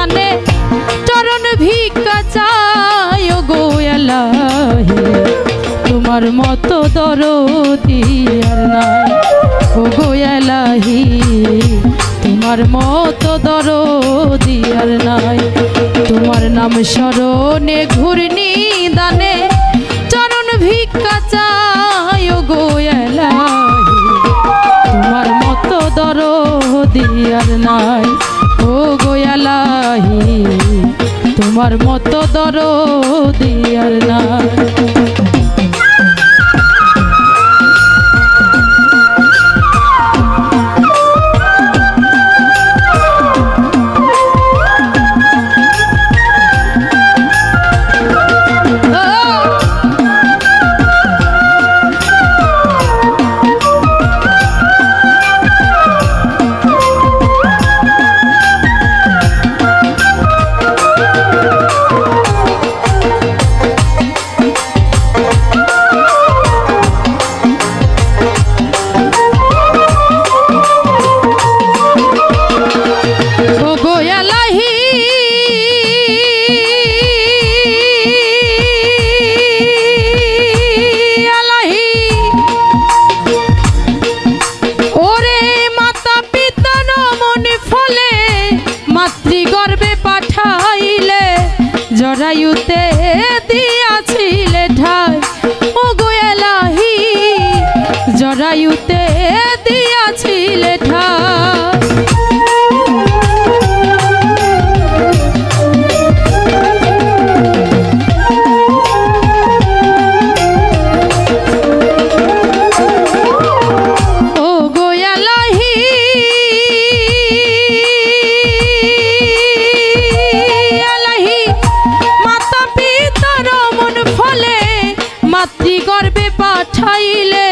দানে চরণ ভিক্ষা চাই ও গো এলাহি তোমার মতো দরদি আর নাই ও গো এলাহি তোমার মতো দরদি আর নাই তোমার নাম স্মরণে ঘূর্ণি দানে চরণ ভিক্ষা চাই ও গো এলাহি তোমার মতো দরদি আর নাই ও গো এলাহি তোমার মতো দরদি আর নাই জরায়ুতে দিয়াছিলে ঠাই ও গো এলাহি জরায়ুতে দিয়াছিলে ঠাই ও গো এলাহি মাতৃগর্ভে পাঠাইলে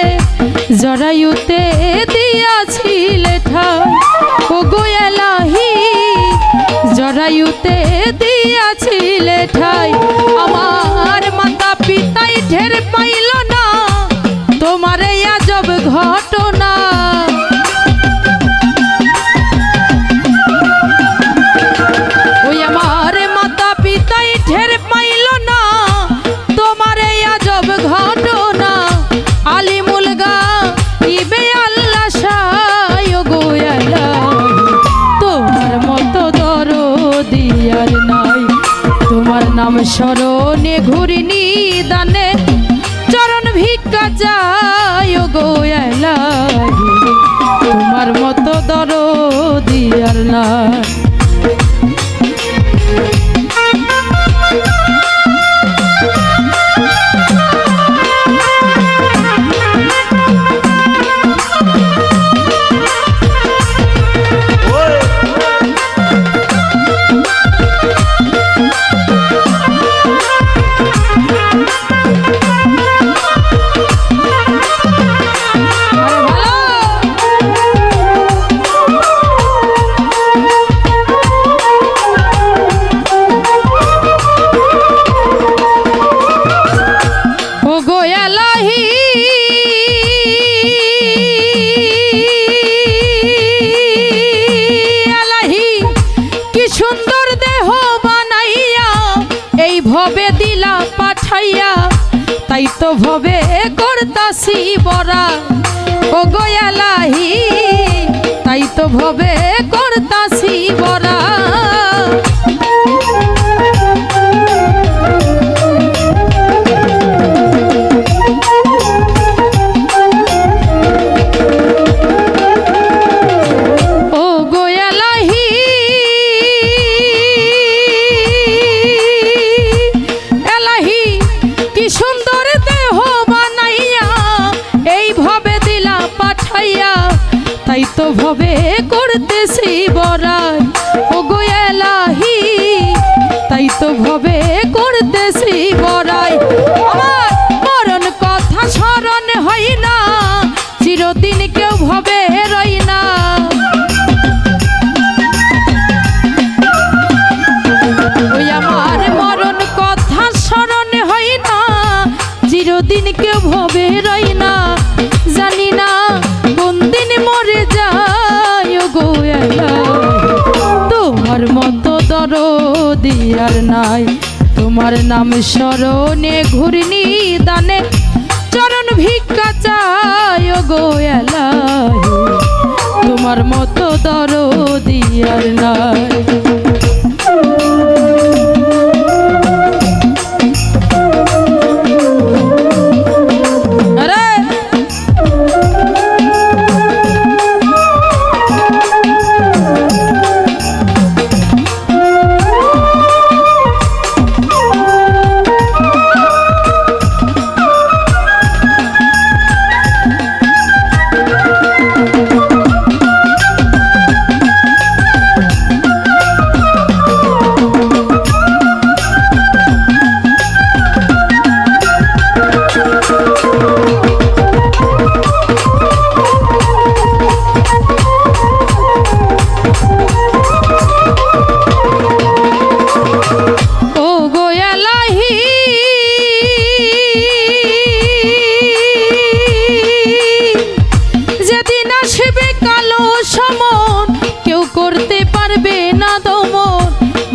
জরায়ুতে দিয়াছিলে ঠাই ও গো এলাহি জরায়ুতে দিয়াছিলে ঠাই আমার মাতা পিতাই ঢের পাইল না তোমার এই আজব ঘটনা ওই আমার মাতা পিতাই ঢের পাইল না তোমার এই আজব ঘটনা আলিমুল গাইবে আল্লাহ শায় ও গো এলাহি তোমার মতো দরদি আর নাই তোমার নাম স্মরণে ঘূর্ণি দানে চরণ ভিক্ষা চাই ও গো এলাহি তোমার মতো দরদি আর নাই ভবে দিলা পাঠাইয়া তাই তো ভবে করতাছি বরা ও গো এলাহি তাই তো ভবে করতাছি বরা তাই তো ভবে করতেছি বড়াই ও দরদি আর নাই। তোমার নাম স্মরণে ঘূর্ণি দানে চরণ ভিক্ষা চাই গো এলাহি, তোমার মতো দরদি আর নাই।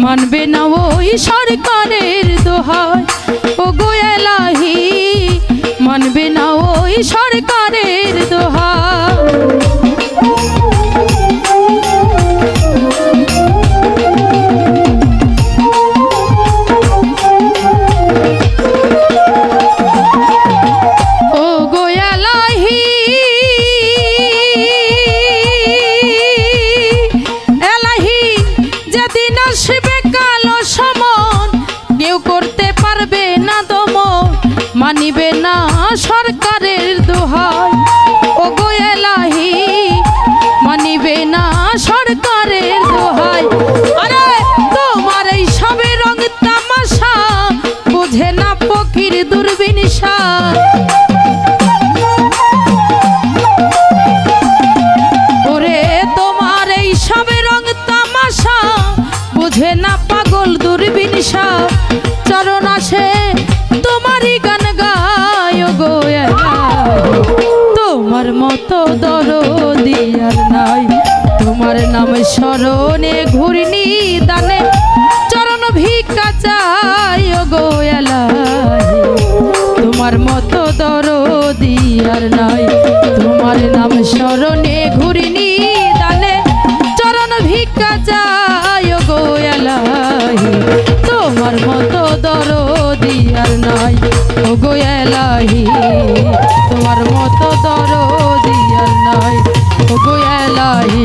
মানবে না ওই সরকারের দোহাই ও গো এলাহি, মানবে না ওই সরকারের দোহাই। ও গো এলাহি, এলাহি যেদিন আসবে কালো সমন কেউ করতে পারবে না দমন, মানিবে না সরকারের দোহাই ও গো এলাহি, মানিবে না সরকারের দোহাই। আরে তোমার এই সবে রং তামাশা বুঝে না ফকির দুর্বিনিশা, ওরে তোমার এই সবে রং তামাশা বুঝে না পাগল দুর্বিনিশা। চরণ আসে তোমারই গান গায় গো এলাহি, তোমার মতো দরদি আর নাই। তোমার নাম স্মরণে ঘূর্ণি দানে চরণ ভিক্ষা চাই গো এলাহি, তোমার মতো দরদি আর নাই। তোমার নাম স্মরণে ঘূর্ণি দানে চরণ ভিক্ষা চাই গো এলাহি, তোমার মতো দরদি আর নাই ও গো এলাহি, তোমার মতো দরদি আর নাই ও গো এলাহি।